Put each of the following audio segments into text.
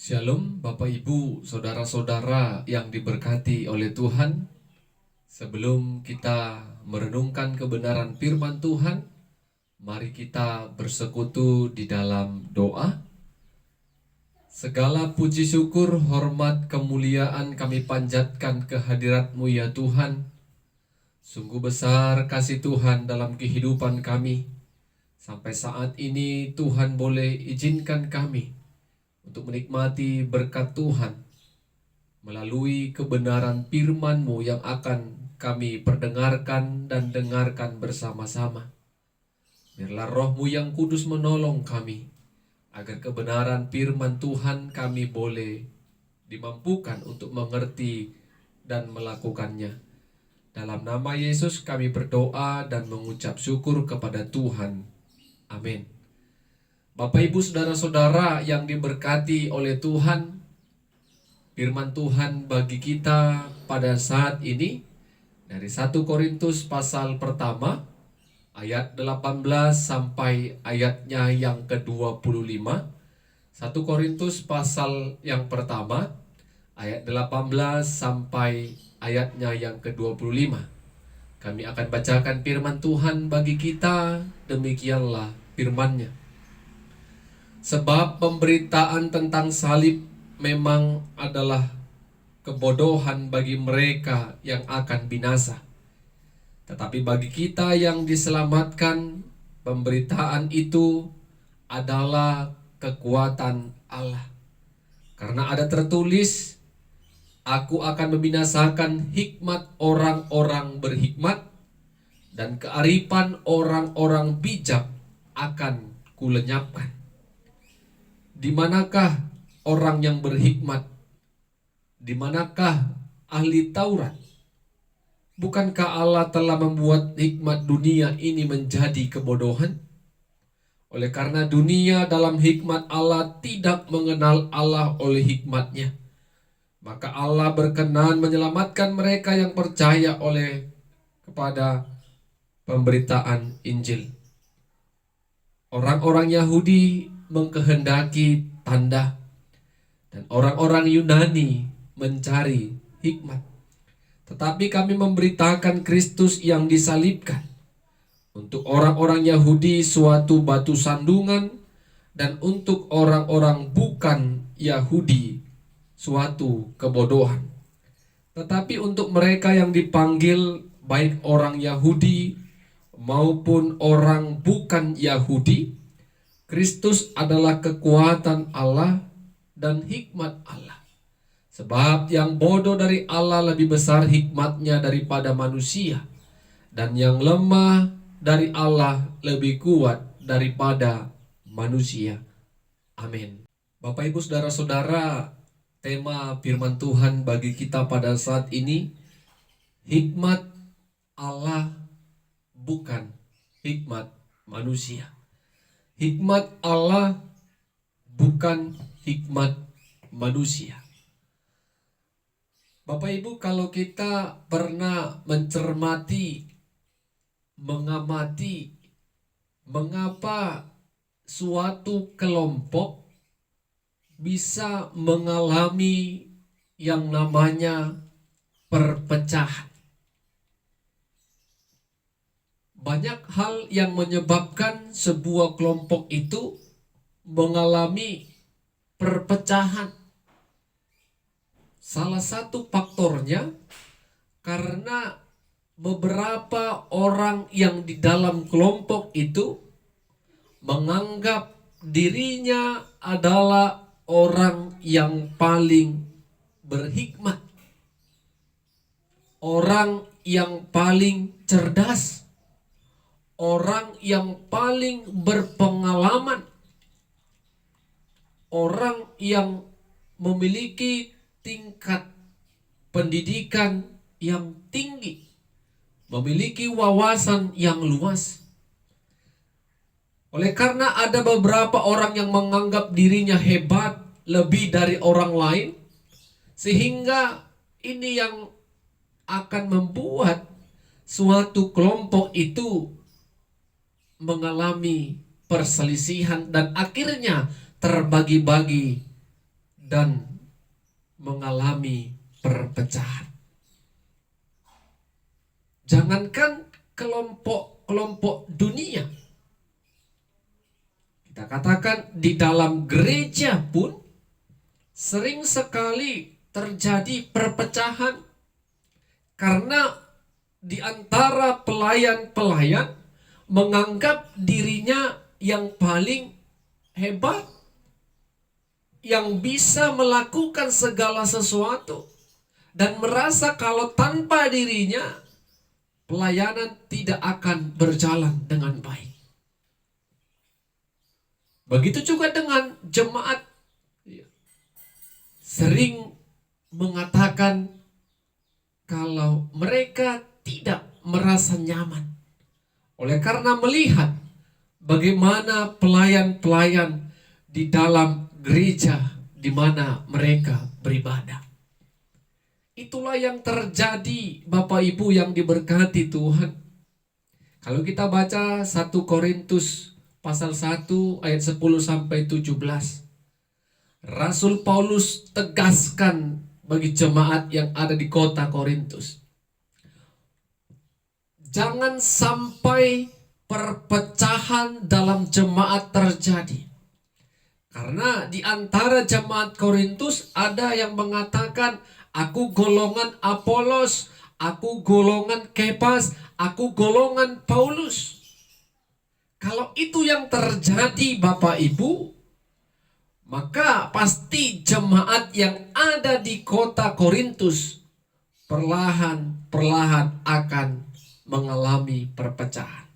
Shalom Bapak Ibu, Saudara-saudara yang diberkati oleh Tuhan. Sebelum kita merenungkan kebenaran firman Tuhan, mari kita bersekutu di dalam doa. Segala puji syukur, hormat, kemuliaan kami panjatkan kehadirat-Mu ya Tuhan. Sungguh besar kasih Tuhan dalam kehidupan kami. Sampai saat ini Tuhan boleh izinkan kami untuk menikmati berkat Tuhan melalui kebenaran firman-Mu yang akan kami perdengarkan dan dengarkan bersama-sama. Biarlah Roh-Mu yang kudus menolong kami, agar kebenaran firman Tuhan kami boleh dimampukan untuk mengerti dan melakukannya. Dalam nama Yesus kami berdoa dan mengucap syukur kepada Tuhan. Amin. Bapak Ibu Saudara-saudara yang diberkati oleh Tuhan, firman Tuhan bagi kita pada saat ini dari 1 Korintus pasal pertama ayat 18 sampai ayatnya yang ke-25. 1 Korintus pasal yang pertama ayat 18 sampai ayatnya yang ke-25. Kami akan bacakan firman Tuhan bagi kita, demikianlah firman-Nya. Sebab pemberitaan tentang salib memang adalah kebodohan bagi mereka yang akan binasa. Tetapi bagi kita yang diselamatkan, pemberitaan itu adalah kekuatan Allah. Karena ada tertulis, aku akan membinasakan hikmat orang-orang berhikmat, dan kearifan orang-orang bijak akan kulenyapkan. Di manakah orang yang berhikmat? Di manakah ahli Taurat? Bukankah Allah telah membuat hikmat dunia ini menjadi kebodohan? Oleh karena dunia dalam hikmat Allah tidak mengenal Allah oleh hikmatnya, maka Allah berkenan menyelamatkan mereka yang percaya kepada pemberitaan Injil. Orang-orang Yahudi mengkehendaki tanda, dan orang-orang Yunani mencari hikmat. Tetapi kami memberitakan Kristus yang disalibkan. Untuk orang-orang Yahudi suatu batu sandungan, dan untuk orang-orang bukan Yahudi suatu kebodohan. Tetapi untuk mereka yang dipanggil, baik orang Yahudi maupun orang bukan Yahudi, Kristus adalah kekuatan Allah dan hikmat Allah. Sebab yang bodoh dari Allah lebih besar hikmatnya daripada manusia, dan yang lemah dari Allah lebih kuat daripada manusia. Amin. Bapak Ibu Saudara-saudara, tema firman Tuhan bagi kita pada saat ini, hikmat Allah bukan hikmat manusia. Hikmat Allah bukan hikmat manusia. Bapak Ibu, kalau kita pernah mencermati, mengamati mengapa suatu kelompok bisa mengalami yang namanya perpecahan. Banyak hal yang menyebabkan sebuah kelompok itu mengalami perpecahan. Salah satu faktornya karena beberapa orang yang di dalam kelompok itu menganggap dirinya adalah orang yang paling berhikmat, orang yang paling cerdas, orang yang paling berpengalaman, orang yang memiliki tingkat pendidikan yang tinggi, memiliki wawasan yang luas. Oleh karena ada beberapa orang yang menganggap dirinya hebat lebih dari orang lain, sehingga ini yang akan membuat suatu kelompok itu mengalami perselisihan dan akhirnya terbagi-bagi dan mengalami perpecahan. Jangankan kelompok-kelompok dunia, kita katakan di dalam gereja pun sering sekali terjadi perpecahan karena di antara pelayan-pelayan menganggap dirinya yang paling hebat, yang bisa melakukan segala sesuatu, dan merasa kalau tanpa dirinya pelayanan tidak akan berjalan dengan baik. Begitu juga dengan jemaat, sering mengatakan kalau mereka tidak merasa nyaman oleh karena melihat bagaimana pelayan-pelayan di dalam gereja di mana mereka beribadah. Itulah yang terjadi, Bapak Ibu yang diberkati Tuhan. Kalau kita baca 1 Korintus pasal 1 ayat 10 sampai 17. Rasul Paulus tegaskan bagi jemaat yang ada di kota Korintus. Jangan sampai perpecahan dalam jemaat terjadi. Karena di antara jemaat Korintus ada yang mengatakan, aku golongan Apolos, aku golongan Kepas, aku golongan Paulus. Kalau itu yang terjadi Bapak Ibu, maka pasti jemaat yang ada di kota Korintus perlahan-perlahan akan mengalami perpecahan.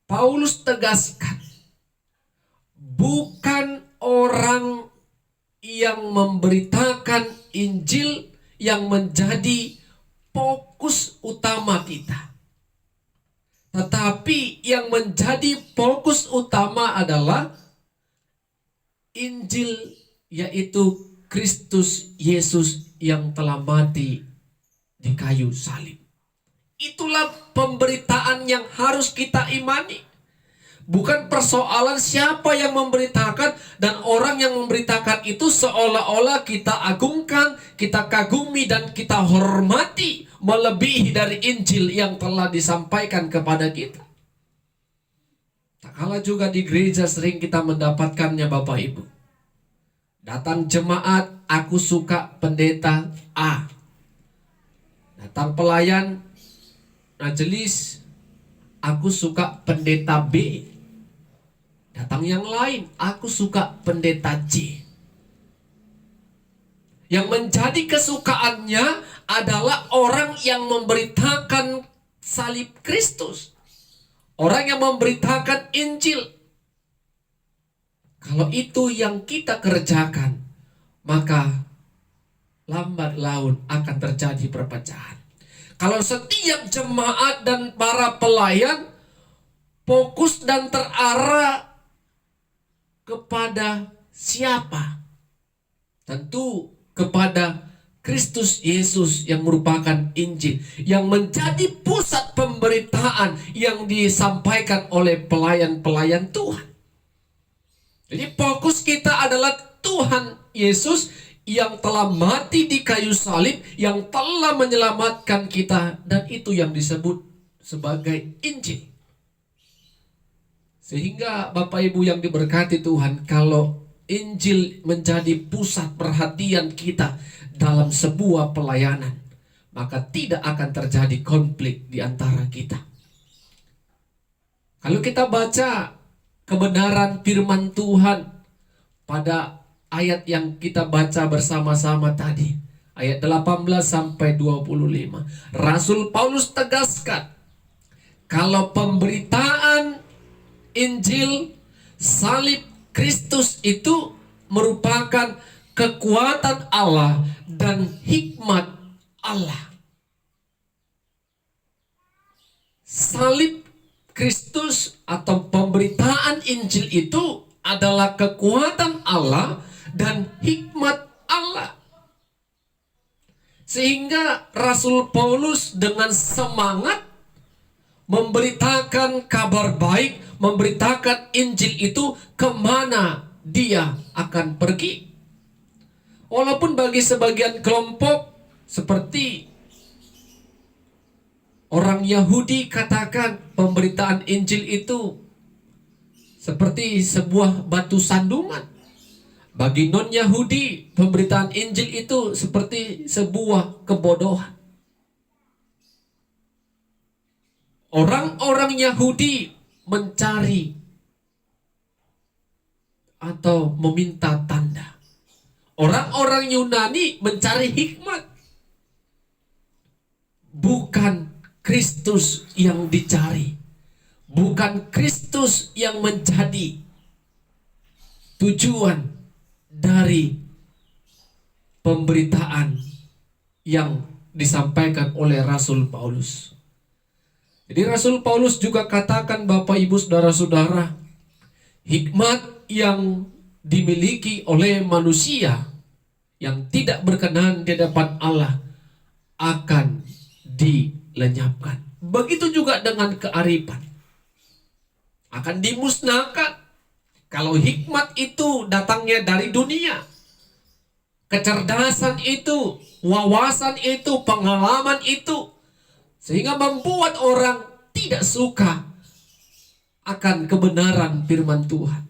Paulus tegaskan, bukan orang yang memberitakan Injil yang menjadi fokus utama kita. Tetapi yang menjadi fokus utama adalah Injil, yaitu Kristus Yesus yang telah mati di kayu salib. Itulah pemberitaan yang harus kita imani. Bukan persoalan siapa yang memberitakan, dan orang yang memberitakan itu seolah-olah kita agungkan, kita kagumi, dan kita hormati melebihi dari Injil yang telah disampaikan kepada kita. Tak kalah juga di gereja sering kita mendapatkannya Bapak Ibu. Datang jemaat, aku suka pendeta A. Datang pelayan majelis, aku suka pendeta B. Datang yang lain, aku suka pendeta J. Yang menjadi kesukaannya adalah orang yang memberitakan salib Kristus. Orang yang memberitakan Injil. Kalau itu yang kita kerjakan, maka lambat laun akan terjadi perpecahan. Kalau setiap jemaat dan para pelayan fokus dan terarah kepada siapa? Tentu kepada Kristus Yesus yang merupakan Injil, yang menjadi pusat pemberitaan yang disampaikan oleh pelayan-pelayan Tuhan. Jadi fokus kita adalah Tuhan Yesus yang telah mati di kayu salib, yang telah menyelamatkan kita, dan itu yang disebut sebagai Injil. Sehingga Bapak Ibu yang diberkati Tuhan, kalau Injil menjadi pusat perhatian kita dalam sebuah pelayanan, maka tidak akan terjadi konflik di antara kita. Kalau kita baca kebenaran firman Tuhan pada ayat yang kita baca bersama-sama tadi, ayat 18 sampai 25, Rasul Paulus tegaskan, kalau pemberitaan Injil salib Kristus itu merupakan kekuatan Allah dan hikmat Allah. Salib Kristus atau pemberitaan Injil itu adalah kekuatan Allah dan hikmat Allah. Sehingga Rasul Paulus dengan semangat memberitakan kabar baik, memberitakan Injil itu kemana dia akan pergi. Walaupun bagi sebagian kelompok seperti orang Yahudi katakan pemberitaan Injil itu seperti sebuah batu sandungan. Bagi non-Yahudi, pemberitaan Injil itu seperti sebuah kebodohan. Orang-orang Yahudi mencari atau meminta tanda. Orang-orang Yunani mencari hikmat. Bukan Kristus yang dicari. Bukan Kristus yang menjadi tujuan dari pemberitaan yang disampaikan oleh Rasul Paulus. Jadi Rasul Paulus juga katakan, Bapak Ibu Saudara-saudara, hikmat yang dimiliki oleh manusia yang tidak berkenan di hadapan Allah akan dilenyapkan. Begitu juga dengan kearifan, akan dimusnahkan. Kalau hikmat itu datangnya dari dunia, kecerdasan itu, wawasan itu, pengalaman itu, sehingga membuat orang tidak suka akan kebenaran firman Tuhan.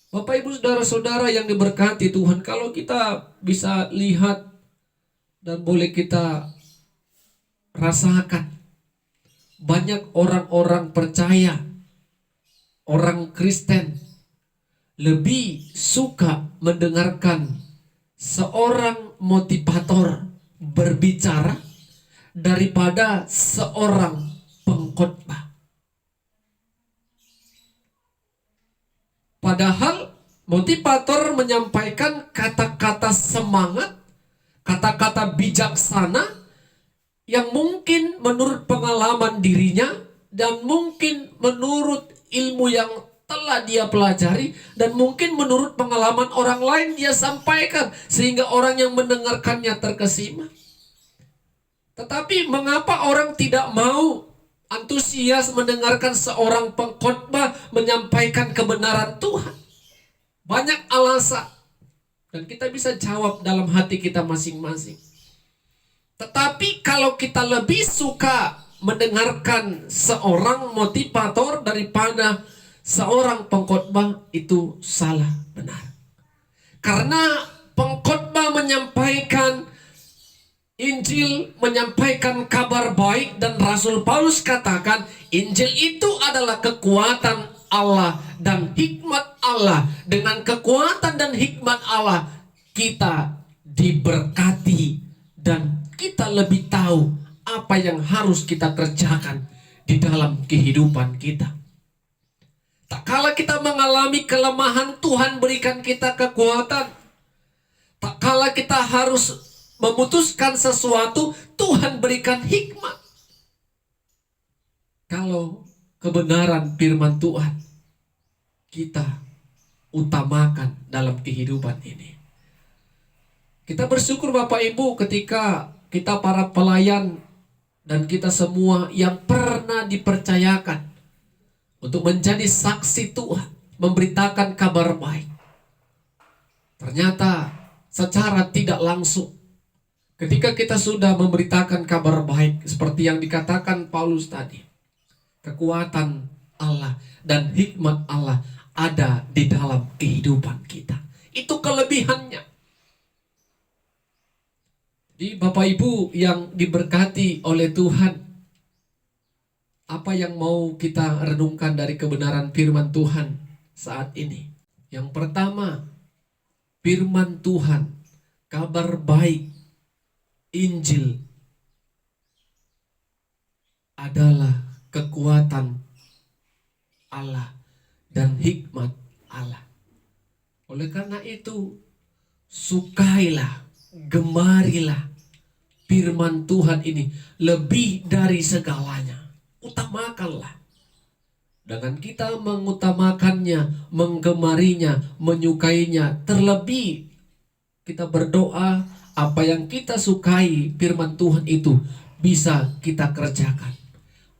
Bapak Ibu Saudara-saudara yang diberkati Tuhan, kalau kita bisa lihat dan boleh kita rasakan, banyak orang-orang percaya, orang Kristen lebih suka mendengarkan seorang motivator berbicara daripada seorang pengkhotbah. Padahal motivator menyampaikan kata-kata semangat, kata-kata bijaksana yang mungkin menurut pengalaman dirinya dan mungkin menurut ilmu yang telah dia pelajari dan mungkin menurut pengalaman orang lain dia sampaikan sehingga orang yang mendengarkannya terkesima. Tetapi mengapa orang tidak mau antusias mendengarkan seorang pengkhotbah menyampaikan kebenaran Tuhan? Banyak alasan dan kita bisa jawab dalam hati kita masing-masing. Tetapi kalau kita lebih suka mendengarkan seorang motivator daripada seorang pengkhotbah, itu salah benar. Karena pengkhotbah menyampaikan Injil, menyampaikan kabar baik, dan Rasul Paulus katakan Injil itu adalah kekuatan Allah dan hikmat Allah. Dengan kekuatan dan hikmat Allah kita diberkati dan kita lebih tahu apa yang harus kita kerjakan di dalam kehidupan kita. Tak kala kita mengalami kelemahan, Tuhan berikan kita kekuatan. Tak kala kita harus memutuskan sesuatu, Tuhan berikan hikmat. Kalau kebenaran firman Tuhan kita utamakan dalam kehidupan ini. Kita bersyukur Bapak Ibu ketika kita para pelayan dan kita semua yang pernah dipercayakan untuk menjadi saksi Tuhan, memberitakan kabar baik. Ternyata secara tidak langsung, ketika kita sudah memberitakan kabar baik, seperti yang dikatakan Paulus tadi, kekuatan Allah dan hikmat Allah ada di dalam kehidupan kita. Itu kelebihannya. Jadi Bapak Ibu yang diberkati oleh Tuhan, apa yang mau kita renungkan dari kebenaran firman Tuhan saat ini? Yang pertama, firman Tuhan, kabar baik, Injil adalah kekuatan Allah dan hikmat Allah. Oleh karena itu, sukailah, gemarilah firman Tuhan ini lebih dari segalanya. Utamakanlah. Dengan kita mengutamakannya, menggemarinya, menyukainya, terlebih kita berdoa apa yang kita sukai firman Tuhan itu bisa kita kerjakan,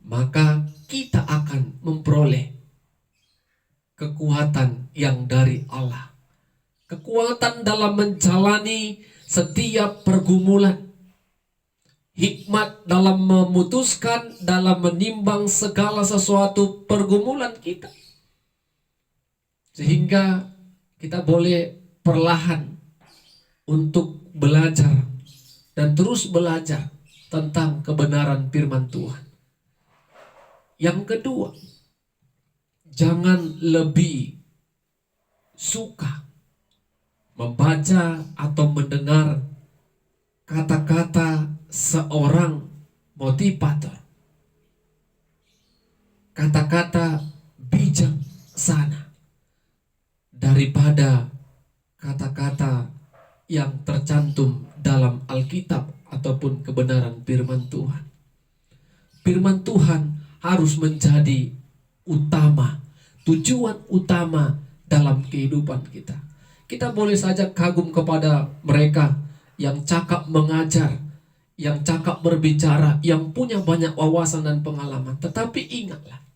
maka kita akan memperoleh kekuatan yang dari Allah kekuatan dalam menjalani setiap pergumulan, hikmat dalam memutuskan, dalam menimbang segala sesuatu pergumulan kita. Sehingga kita boleh perlahan untuk belajar dan terus belajar tentang kebenaran firman Tuhan. Yang kedua, jangan lebih suka membaca atau mendengar kata-kata seorang motivator, kata-kata bijaksana, daripada kata-kata yang tercantum dalam Alkitab ataupun kebenaran firman Tuhan. Firman Tuhan harus menjadi utama, tujuan utama dalam kehidupan kita. Kita boleh saja kagum kepada mereka yang cakap mengajar, yang cakap berbicara, yang punya banyak wawasan dan pengalaman. Tetapi ingatlah,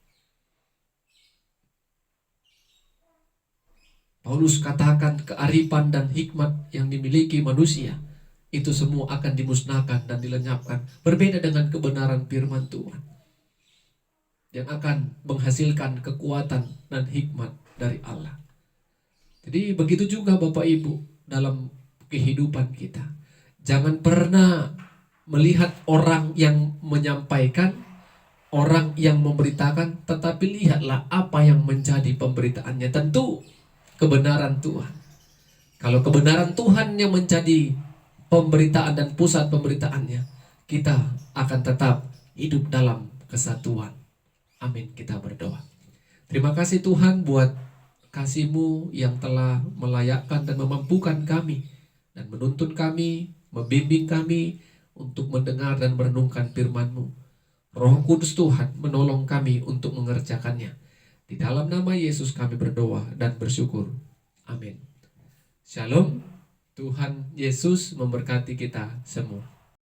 Paulus katakan kearifan dan hikmat yang dimiliki manusia itu semua akan dimusnahkan dan dilenyapkan. Berbeda dengan kebenaran firman Tuhan yang akan menghasilkan kekuatan dan hikmat dari Allah. Jadi begitu juga Bapak Ibu dalam kehidupan kita. Jangan pernah melihat orang yang menyampaikan, orang yang memberitakan, tetapi lihatlah apa yang menjadi pemberitaannya. Tentu kebenaran Tuhan. Kalau kebenaran Tuhan yang menjadi pemberitaan dan pusat pemberitaannya, kita akan tetap hidup dalam kesatuan. Amin, kita berdoa. Terima kasih Tuhan buat kasih-Mu yang telah melayakkan dan memampukan kami dan menuntun kami, membimbing kami untuk mendengar dan merenungkan firman-Mu. Roh Kudus Tuhan menolong kami untuk mengerjakannya. Di dalam nama Yesus kami berdoa dan bersyukur. Amin. Shalom. Tuhan Yesus memberkati kita semua.